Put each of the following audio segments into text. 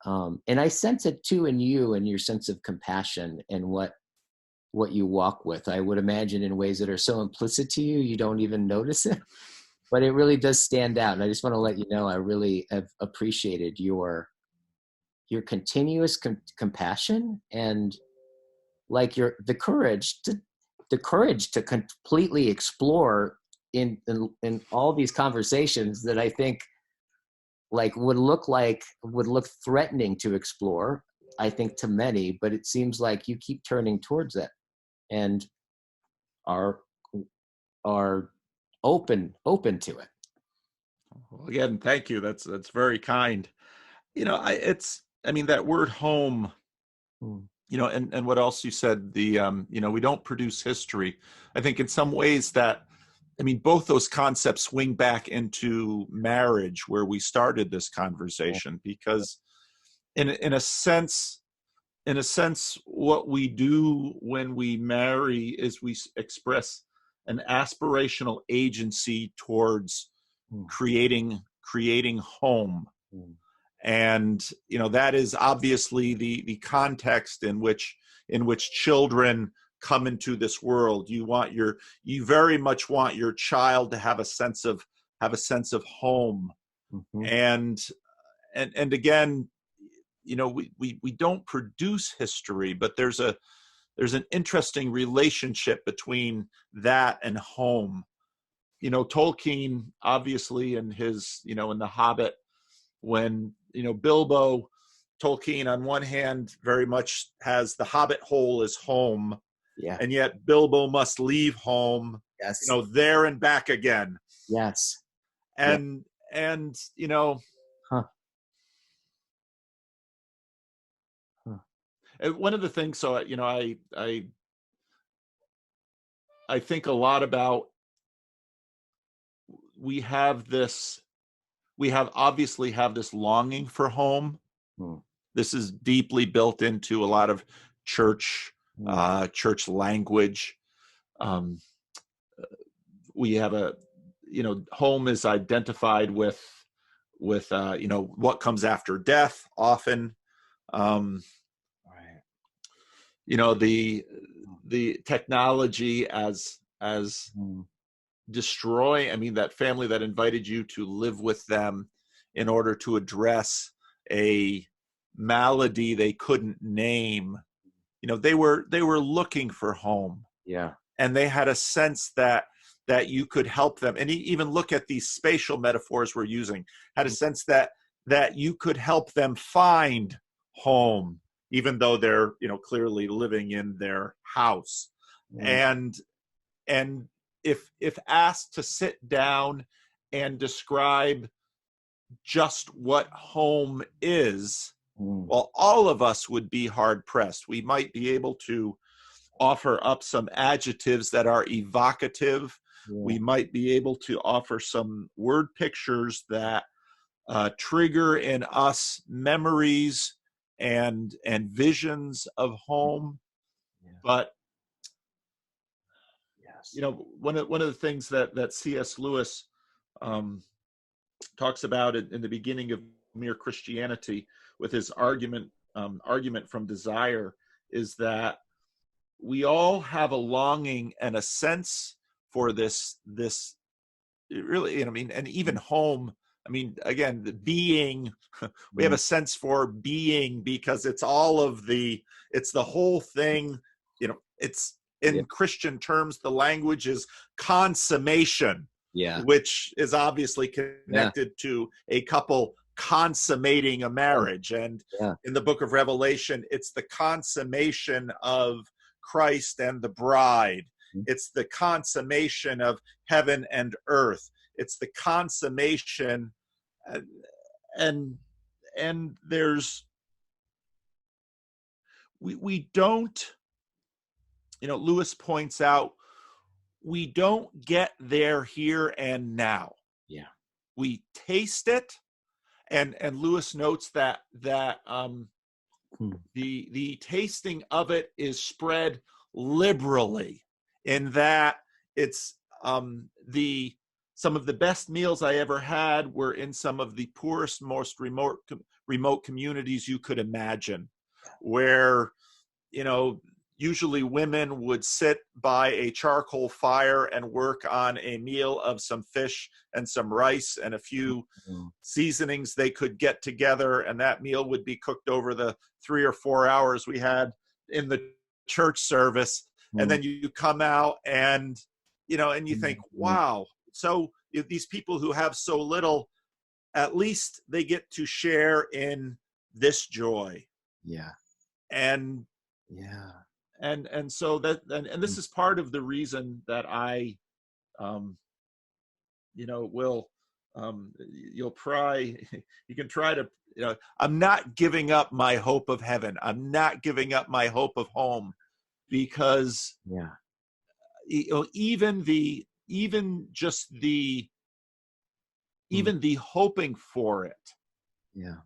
And I sense it too in you and your sense of compassion and what you walk with. I would imagine in ways that are so implicit to you, you don't even notice it, but it really does stand out. And I just want to let you know, I really have appreciated your continuous compassion and like the courage to completely explore in all these conversations that I think would look threatening to explore, I think, to many, but it seems like you keep turning towards it and are open to it. Well, again, thank you. That's very kind. That word home, and what else you said, we don't produce history. I think in some ways both those concepts swing back into marriage, where we started this conversation, because in a sense, what we do when we marry is we express an aspirational agency towards creating home. And that is obviously the context in which children come into this world. You very much want your child to have a sense of home. And again, we don't produce history, but there's an interesting relationship between that and home. Tolkien, obviously, in his in The Hobbit, when Bilbo, Tolkien on one hand very much has the Hobbit hole as home, and yet Bilbo must leave home, there and back again. Yes. And one of the things, so I think a lot about, we obviously have this longing for home. This is deeply built into a lot of church language. We have home is identified with what comes after death often. The technology as destroy, that family that invited you to live with them in order to address a malady they couldn't name. They were looking for home. And they had a sense that you could help them. And even look at these spatial metaphors we're using, had a sense that you could help them find home, even though they're clearly living in their house. And if asked to sit down and describe just what home is, well, all of us would be hard pressed. We might be able to offer up some adjectives that are evocative. We might be able to offer some word pictures that trigger in us memories and visions of home. But one of the things that C.S. Lewis talks about in the beginning of Mere Christianity, with his argument from desire, is that we all have a longing and a sense for this really, and even home. Again, the being, we have a sense for being, because it's the whole thing. It's in Christian terms, the language is consummation, which is obviously connected to a couple consummating a marriage. And in the book of Revelation, it's the consummation of Christ and the bride. It's the consummation of heaven and earth. It's the consummation, and there's, we don't, Lewis points out, we don't get there here and now. We taste it, and Lewis notes that the tasting of it is spread liberally, in that it's some of the best meals I ever had were in some of the poorest, most remote remote communities you could imagine, where, you know, usually women would sit by a charcoal fire and work on a meal of some fish and some rice and a few seasonings they could get together, and that meal would be cooked over the 3 or 4 hours we had in the church service. And then you come out and, you know, and you think, wow, so these people who have so little, at least they get to share in this joy. Yeah. And yeah. And so that, and this is part of the reason that I, you know, will, you'll try, you can try to, you know, I'm not giving up my hope of heaven. I'm not giving up my hope of home, because, Yeah. you know, even the hoping for it Yeah.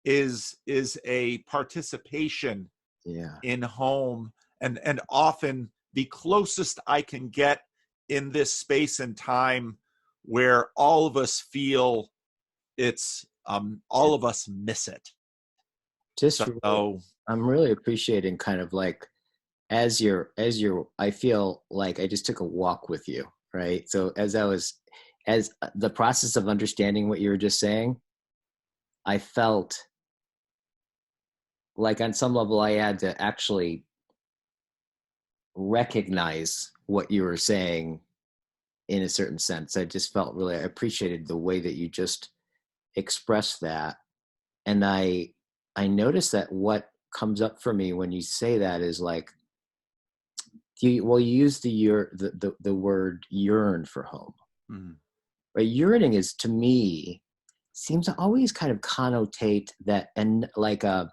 is a participation Yeah. in home, and often the closest I can get in this space and time where all of us feel it's, all of us miss it. Just So I'm really appreciating kind of like, as you're, I feel like I just took a walk with you, right? So as the process of understanding what you were just saying, I felt like on some level I had to actually recognize what you were saying in a certain sense. I just felt really, I appreciated the way that you just expressed that. And I noticed that what comes up for me when you say that is like, you use the word yearn for home. Right? Yearning is, to me, seems to always kind of connotate that, and like a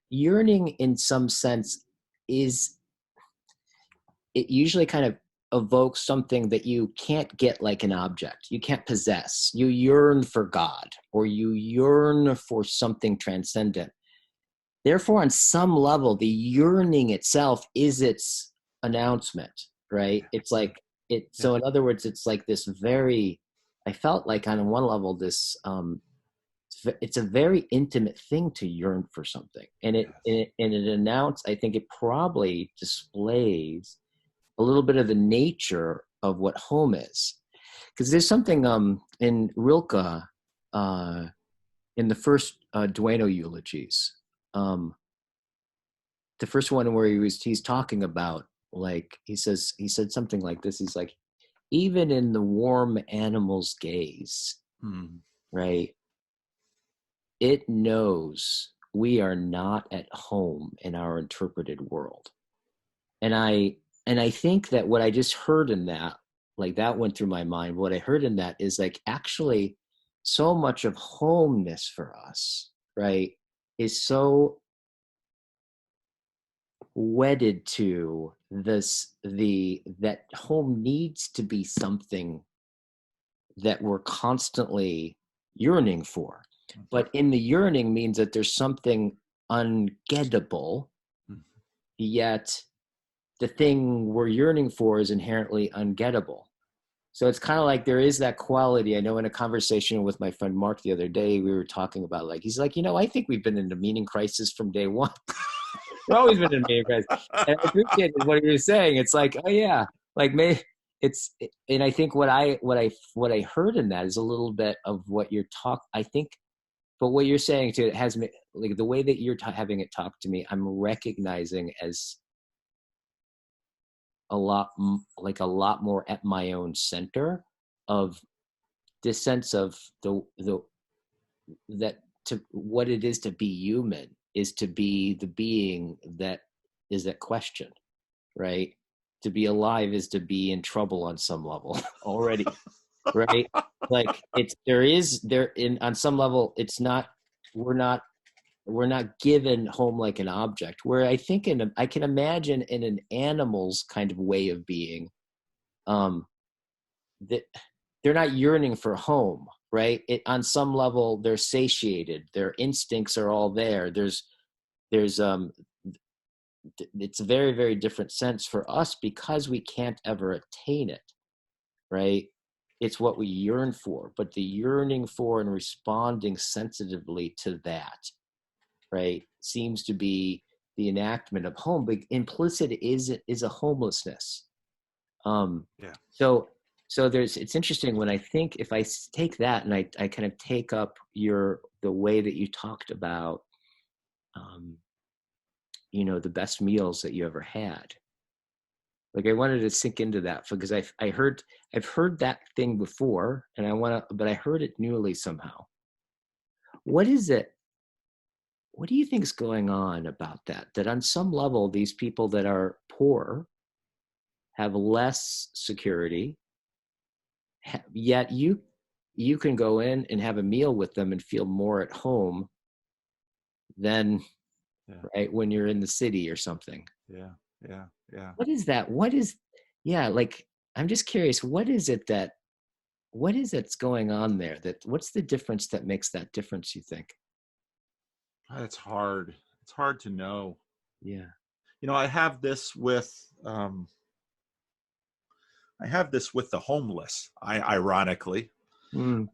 yearning in some sense is, it usually kind of evokes something that you can't get, like an object you can't possess. You yearn for God, or you yearn for something transcendent. Therefore, on some level, the yearning itself is its announcement, right? It's like it. So, in other words, it's like this very. I felt like on one level, this it's a very intimate thing to yearn for something, and it announced. I think it probably displays a little bit of the nature of what home is, because there's something in Rilke, in the first Dueno eulogies. The first one where he's talking about, like, he said something like this. He's like, even in the warm animal's gaze, right? It knows we are not at home in our interpreted world. And I think that what I just heard in that, like that went through my mind. What I heard in that is like, actually, so much of homeness for us, right, is so wedded to that home needs to be something that we're constantly yearning for. But in the yearning means that there's something ungettable, yet the thing we're yearning for is inherently ungettable. So it's kind of like there is that quality. I know in a conversation with my friend Mark the other day, we were talking about, like, he's like, I think we've been in a meaning crisis from day one. We've always been in a meaning crisis. And I appreciated what he was saying. It's like, oh yeah, like maybe and I think what I heard in that is a little bit of what you're I think, but what you're saying too, it has me, like the way that you're having it talk to me, I'm recognizing as a lot more at my own center of this sense of that to what it is to be human is to be the being that is at question, right? To be alive is to be in trouble on some level already, right? Like on some level, it's not, we're not given home like an object, where I think I can imagine in an animal's kind of way of being, that they're not yearning for home, right? On some level, they're satiated. Their instincts are all there. There's it's a very, very different sense for us because we can't ever attain it, right? It's what we yearn for, but the yearning for and responding sensitively to that right, seems to be the enactment of home, but implicit is a homelessness. Yeah. So it's interesting when I think, if I take that and I kind of take up the way that you talked about, the best meals that you ever had. Like, I wanted to sink into that because I've heard that thing before, and but I heard it newly somehow. What is it? What do you think is going on about that? That on some level, these people that are poor have less security, yet you can go in and have a meal with them and feel more at home than right when you're in the city or something. Yeah. Yeah. Yeah. What is that? Yeah, like, I'm just curious, what is it's going on there? What's the difference that makes that difference, you think? It's hard. It's hard to know. Yeah. I have this with the homeless. Ironically, Mm.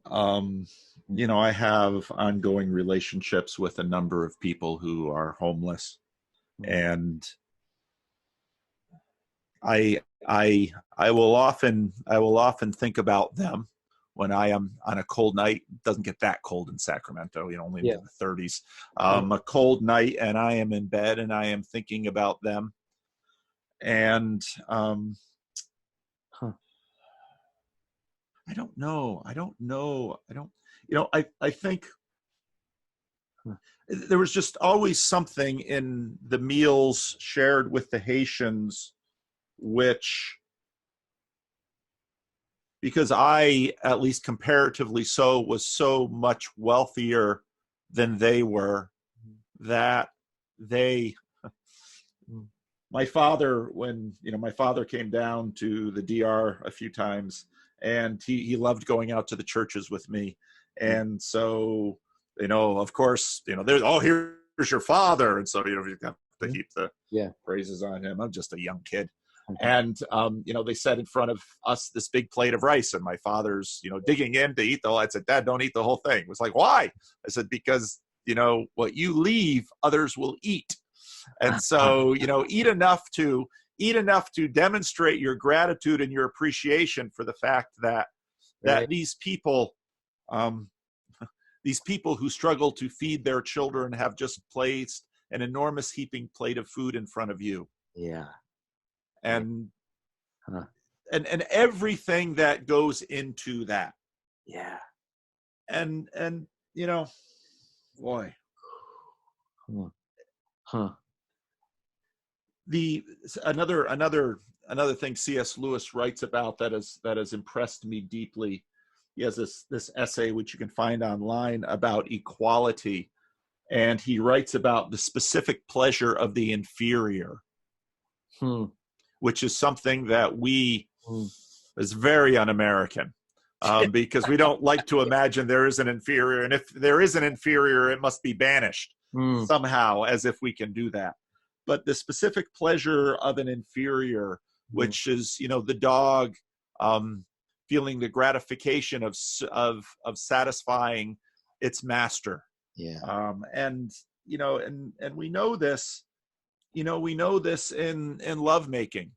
I have ongoing relationships with a number of people who are homeless, Mm. and I will often think about them when I am on a cold night. It doesn't get that cold in Sacramento, only Yeah. into the 30s. Yeah. A cold night, and I am in bed, and I am thinking about them, and Huh. I don't know. I think Huh. there was just always something in the meals shared with the Haitians, which, because I, at least comparatively so, was so much wealthier than they were, that they, my father, when, my father came down to the DR a few times, and he loved going out to the churches with me. And so, of course, there's, oh, here's your father. And so, you have to heap the praises on him. I'm just a young kid. And, they set in front of us this big plate of rice, and my father's, digging in to eat the whole. I said, Dad, don't eat the whole thing. It was like, why? I said, because, what you leave, others will eat. And so, eat enough to demonstrate your gratitude and your appreciation for the fact that Right. these people who struggle to feed their children have just placed an enormous heaping plate of food in front of you. Yeah. And Huh. and everything that goes into that. Yeah. And boy. Huh. Another thing C.S. Lewis writes about that has impressed me deeply. He has this essay, which you can find online, about equality, and he writes about the specific pleasure of the inferior, which is something that is very un-American, because we don't like to imagine there is an inferior, and if there is an inferior, it must be banished somehow, as if we can do that. But the specific pleasure of an inferior, which is, the dog feeling the gratification of satisfying its master. Yeah. And we know this. We know this in lovemaking.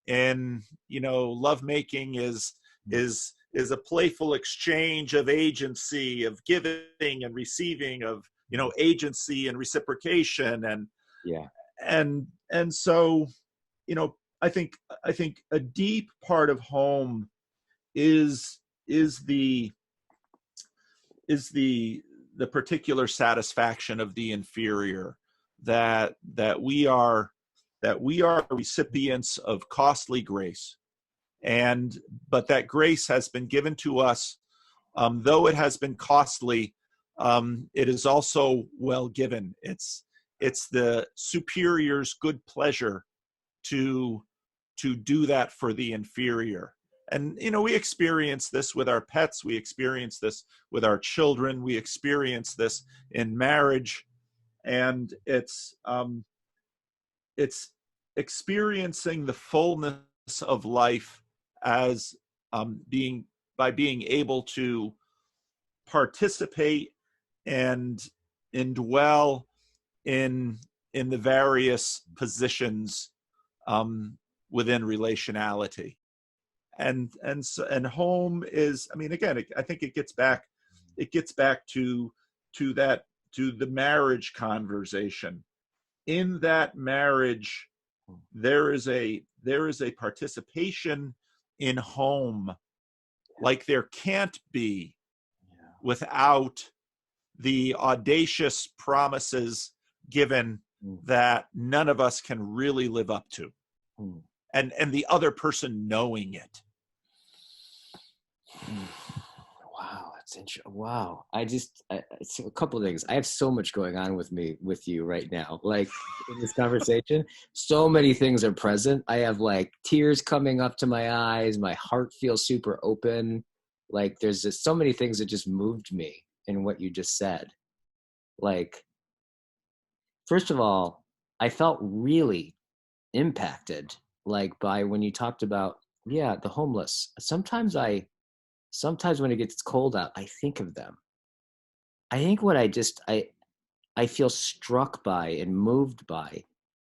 And lovemaking is a playful exchange of agency, of giving and receiving, of agency and reciprocation, and so I think a deep part of home is the particular satisfaction of the inferior, that we are recipients of costly grace, but that grace has been given to us, though it has been costly. It is also well given. It's the superior's good pleasure to do that for the inferior. And we experience this with our pets, we experience this with our children, we experience this in marriage, and it's experiencing the fullness of life as being able to participate and indwell in the various positions within relationality. And home is, I mean, again, I think it gets back to the marriage conversation. In that marriage, there is a participation in home like there can't be without the audacious promises given that none of us can really live up to, and the other person knowing it. Wow, that's interesting. Wow, it's a couple of things. I have so much going on with you right now. Like in this conversation, so many things are present. I have like tears coming up to my eyes. My heart feels super open. Like there's just so many things that just moved me in what you just said. Like, first of all, I felt really impacted, like by when you talked about, the homeless. Sometimes when it gets cold out, I think of them. I think what I feel struck by and moved by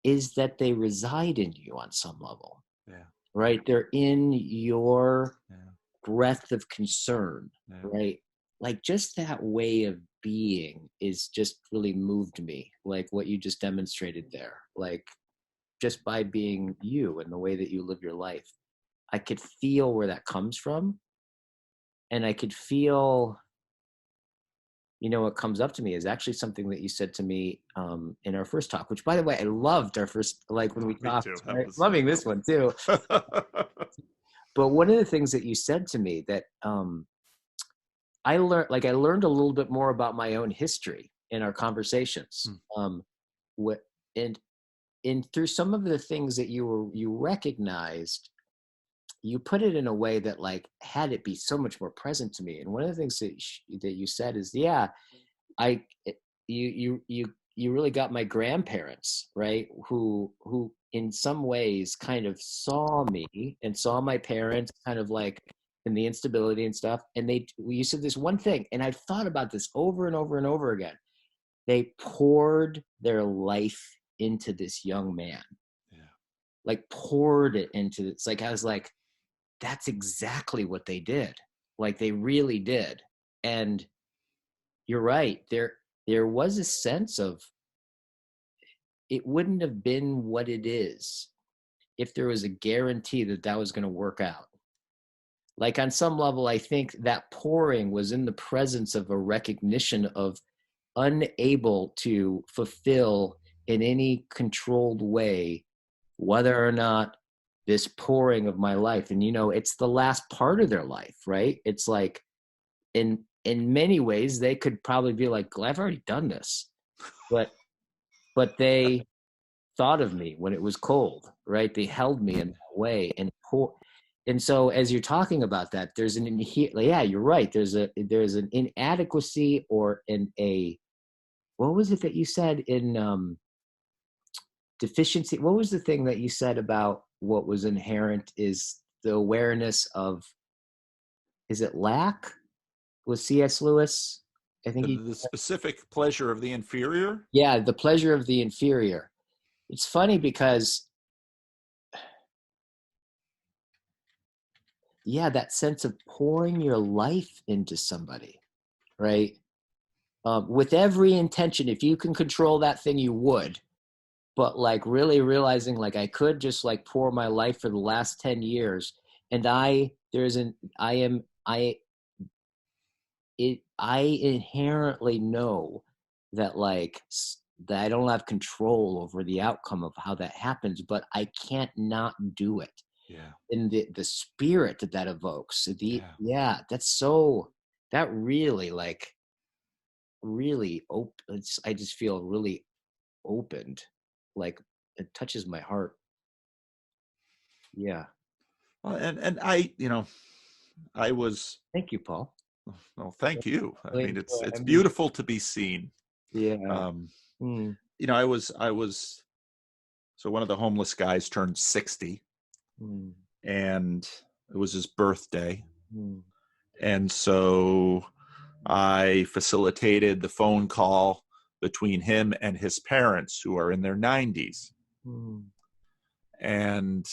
is that they reside in you on some level. Yeah. Right? They're in your breadth of concern, right? Like just that way of being is just really moved me, like what you just demonstrated there. Like just by being you and the way that you live your life, I could feel where that comes from. And I could feel, what comes up to me is actually something that you said to me in our first talk, which by the way, I loved our first, like when we talked, right? Loving this one too. But one of the things that you said to me that I learned a little bit more about my own history in our conversations. And through some of the things that you recognized, you put it in a way that like had it be so much more present to me. And one of the things that you said is, you really got my grandparents, right? Who in some ways kind of saw me and saw my parents kind of like in the instability and stuff. And you said this one thing, and I've thought about this over and over and over again. They poured their life into this young man. Like poured it into it's like, I was like, that's exactly what they did. Like they really did. And you're right. There was a sense of it wouldn't have been what it is if there was a guarantee that was going to work out. Like on some level, I think that pouring was in the presence of a recognition of unable to fulfill in any controlled way whether or not this pouring of my life. And it's the last part of their life, right? It's like in many ways they could probably be like, I've already done this, but they thought of me when it was cold, right? They held me in that way and so as you're talking about that, there's you're right, there's an inadequacy or what was it that you said in deficiency? What was the thing that you said about what was inherent is the awareness of, is it lack? Was C.S. Lewis? I think the specific pleasure of the inferior. Yeah, the pleasure of the inferior. It's funny because, that sense of pouring your life into somebody, right? With every intention, if you can control that thing, you would. But like really realizing like I could just like pour my life for the last 10 years and I inherently know that like that I don't have control over the outcome of how that happens, but I can't not do it. And the spirit that evokes, that really like really open. I just feel really opened. Like it touches my heart. Yeah. Well, and I was. Thank you, Paul. Well, thank you. I mean, it's I mean, beautiful to be seen. Yeah. I was. So one of the homeless guys turned 60, and it was his birthday, and so I facilitated the phone call between him and his parents, who are in their 90s. And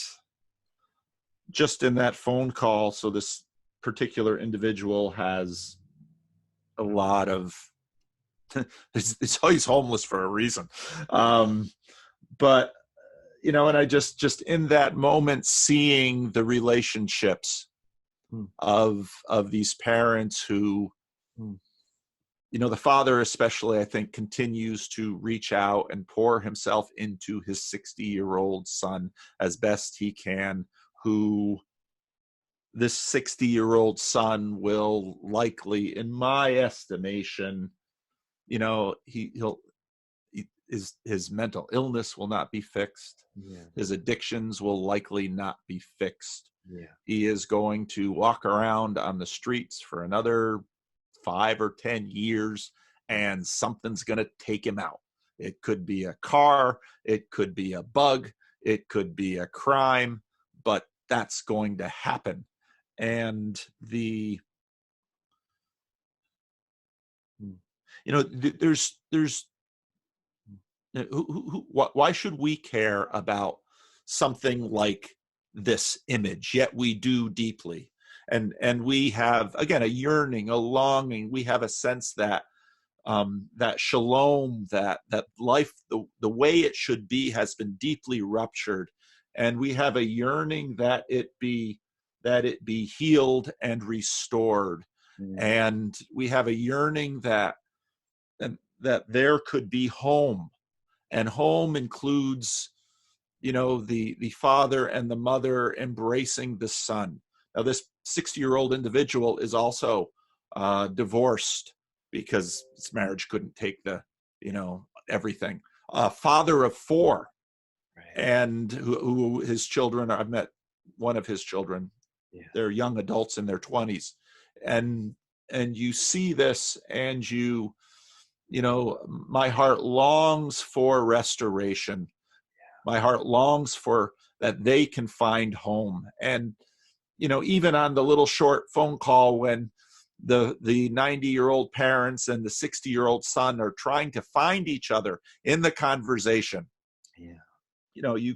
just in that phone call, so this particular individual has a lot of, he's homeless for a reason. But, you know, and I just in that moment, seeing the relationships of these parents who, you know, the father especially, I think, continues to reach out and pour himself into his 60-year-old son as best he can, who this 60-year-old son will likely, in my estimation, you know, his mental illness will not be fixed. Yeah. His addictions will likely not be fixed. Yeah. He is going to walk around on the streets for another 5 or 10 years, and something's going to take him out. It could be a car, it could be a bug, it could be a crime, but that's going to happen. And you know, why should we care about something like this image? Yet we do deeply. And we have, again, a yearning, a longing. We have a sense that that shalom, that life, the way it should be, has been deeply ruptured, and we have a yearning that it be healed and restored. And we have a yearning that there could be home, and home includes, you know, the father and the mother embracing the son. Now, this 60-year-old individual is also divorced because his marriage couldn't take the, you know, everything. Father of 4, right. And who his children, I've met one of his children. Yeah. They're young adults in their 20s. And you see this, and you know, my heart longs for restoration. Yeah. My heart longs for that they can find home. And, you know, even on the little short phone call when the 90-year-old parents and the 60-year-old son are trying to find each other in the conversation. Yeah. You know, you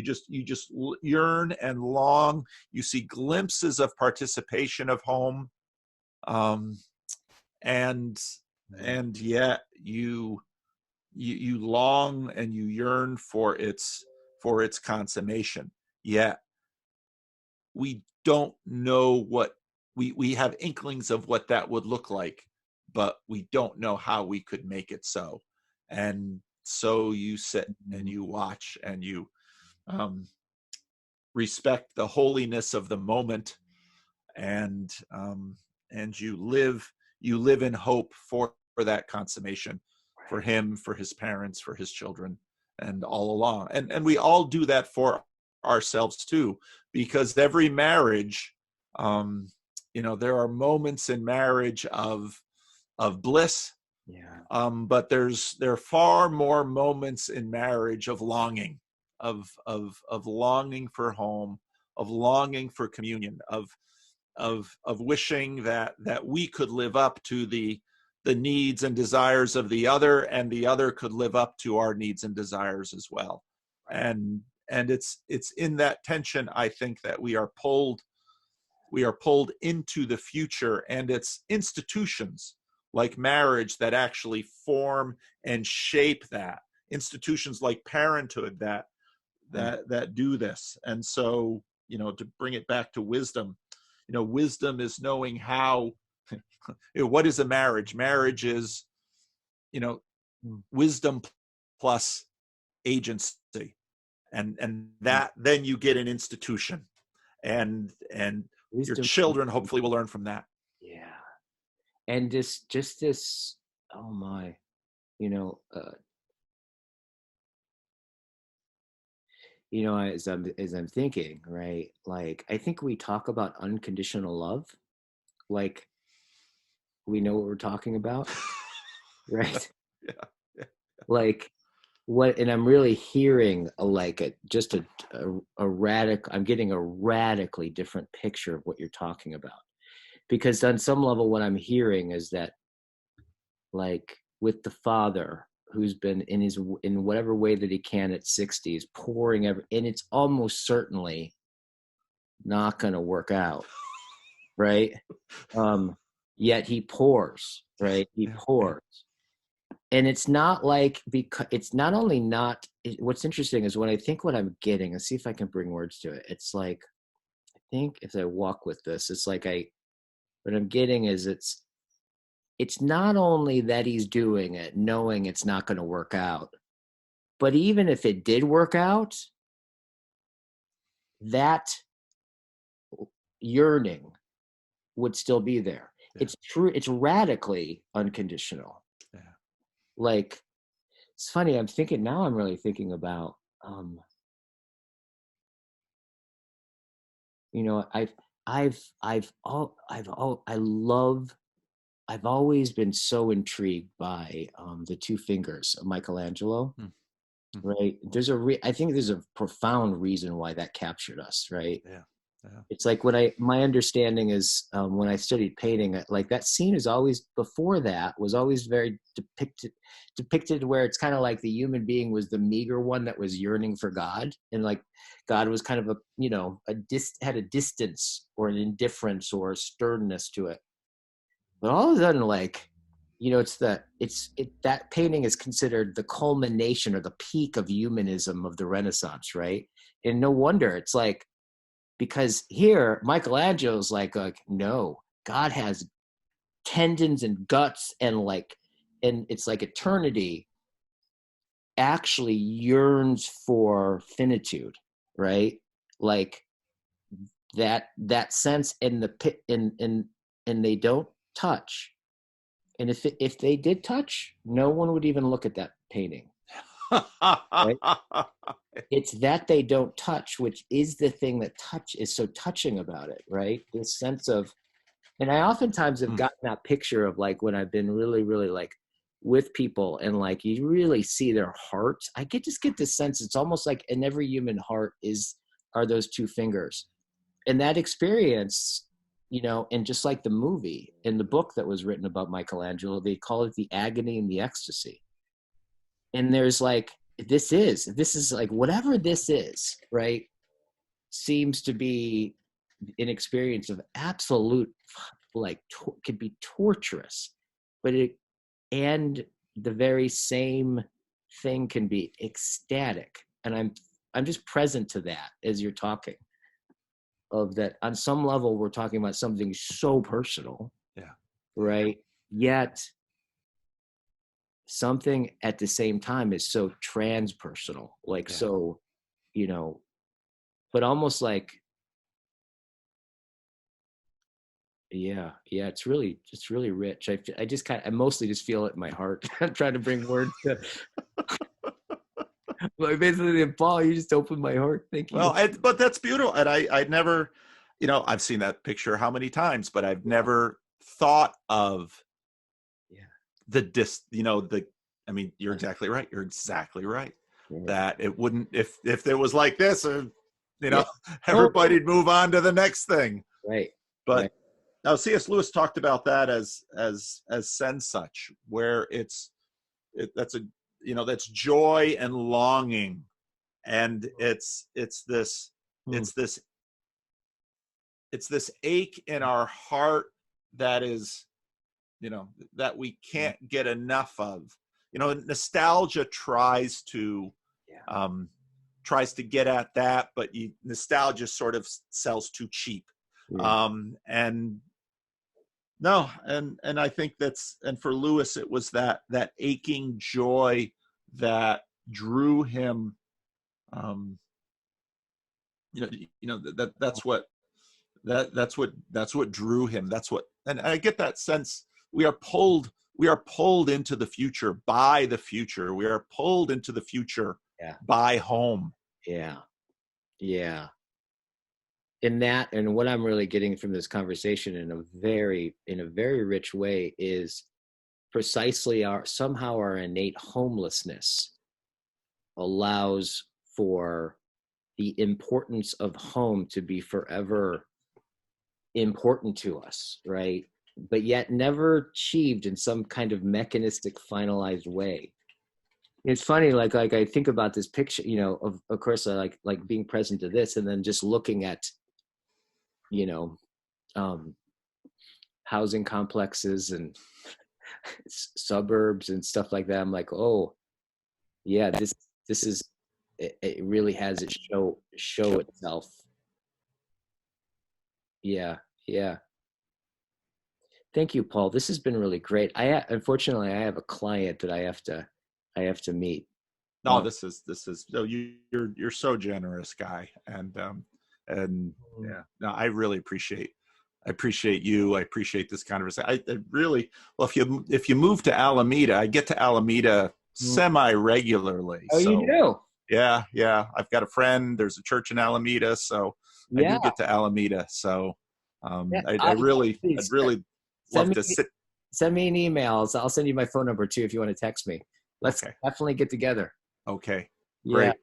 just yearn and long. You see glimpses of participation of home. And yet you long and you yearn for its consummation. Yet we don't know what we have inklings of what that would look like, but we don't know how we could make it so. And so you sit and you watch, and you respect the holiness of the moment, and you live in hope for that consummation, for him, for his parents, for his children, and all along. And we all do that for ourselves too, because every marriage, you know, there are moments in marriage of bliss. Yeah. But there are far more moments in marriage of longing, of longing for home, of longing for communion, of wishing that we could live up to the needs and desires of the other, and the other could live up to our needs and desires as well. And it's in that tension, I think, that we are pulled into the future, and it's institutions like marriage that actually form and shape that. Institutions like parenthood that do this. And so, you know, to bring it back to wisdom, you know, wisdom is knowing how, you know, what is a marriage? Marriage is, you know, wisdom plus agency, and that then you get an institution, and wisdom, your children hopefully will learn from that. Yeah. And just this, oh my, you know, as I'm thinking, right? Like, I think we talk about unconditional love, like we know what we're talking about, right? Yeah. Like what, and I'm really hearing I'm getting a radically different picture of what you're talking about, because on some level, what I'm hearing is that, like, with the father who's been in whatever way that he can at 60s pouring and it's almost certainly not going to work out, right? Yet he pours, right? He pours. And it's not like, because it's not only not, what's interesting is when I think what I'm getting, let's see if I can bring words to it. It's like, I think if I walk with this, it's like what I'm getting is it's not only that he's doing it, knowing it's not going to work out, but even if it did work out, that yearning would still be there. Yeah. It's true. It's radically unconditional. Yeah. Like, it's funny. I'm really thinking about, you know, I've always been so intrigued by the two fingers of Michelangelo, right? I think there's a profound reason why that captured us, right? Yeah. It's like my understanding is when I studied painting, like that scene is always, before that, was always very depicted where it's kind of like the human being was the meager one that was yearning for God. And like God was kind of had a distance or an indifference or a sternness to it. But all of a sudden, like, you know, that painting is considered the culmination or the peak of humanism of the Renaissance, right? And no wonder. It's like, because here Michelangelo's like no, God has tendons and guts and it's like eternity actually yearns for finitude, right? Like that sense in the pit and they don't touch. And if they did touch, no one would even look at that painting. Right? It's that they don't touch, which is the thing that is so touching about it, right? This sense of, and I oftentimes have gotten that picture of like when I've been really, really like with people and like you really see their hearts. I just get this sense it's almost like in every human heart are those two fingers. And that experience, you know, and just like the movie in the book that was written about Michelangelo, they call it the agony and the ecstasy. And there's like, this is like, whatever this is, right, seems to be an experience of absolute, like, could be torturous, but and the very same thing can be ecstatic. And I'm just present to that as you're talking, of that on some level we're talking about something so personal, yeah, right, yet something at the same time is so transpersonal, like, yeah. So, you know, but almost like, yeah, it's really rich. I just I mostly just feel it in my heart. I'm trying to bring words to like basically, Paul, you just opened my heart. Thank you. Well, but that's beautiful. And I'd never, you know, I've seen that picture how many times, but I've never thought of I mean, you're exactly right. You're exactly right. Yeah. That it wouldn't, if there was like this, or, you know, everybody'd move on to the next thing. Right. But right. Now C.S. Lewis talked about that as Sengstock, where that's joy and longing. And it's this ache in our heart that is, you know, that we can't get enough of. You know, nostalgia tries to get at that, but nostalgia sort of sells too cheap. Yeah. And I think and for Lewis, it was that aching joy that drew him. That's what drew him. And I get that sense. We are pulled into the future by the future. We are pulled into the future by home. Yeah. Yeah. And what I'm really getting from this conversation in a very rich way is precisely somehow our innate homelessness allows for the importance of home to be forever important to us, right? but yet never achieved in some kind of mechanistic, finalized way. It's funny, like I think about this picture, you know, of course, I like being present to this, and then just looking at, you know, housing complexes and suburbs and stuff like that. I'm like, oh, yeah, this is it really has it show itself. Yeah, yeah. Thank you, Paul. This has been really great. Unfortunately I have a client that I have to meet. No, this is no, you're so generous, Guy, and yeah, no, I really appreciate you. I appreciate this conversation. I really, well, if you move to Alameda, I get to Alameda semi regularly. Oh, you So do? yeah, I've got a friend. There's a church in Alameda, so I Yeah. do get to Alameda. So Yeah, I'd really love send me to sit. send me an email. I'll send you my phone number too if you want to text me. Let's Okay. definitely get together. Okay. Yeah. Great.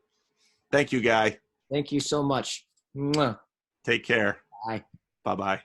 Thank you, Guy. Thank you so much. Mwah. Take care. Bye. Bye-bye.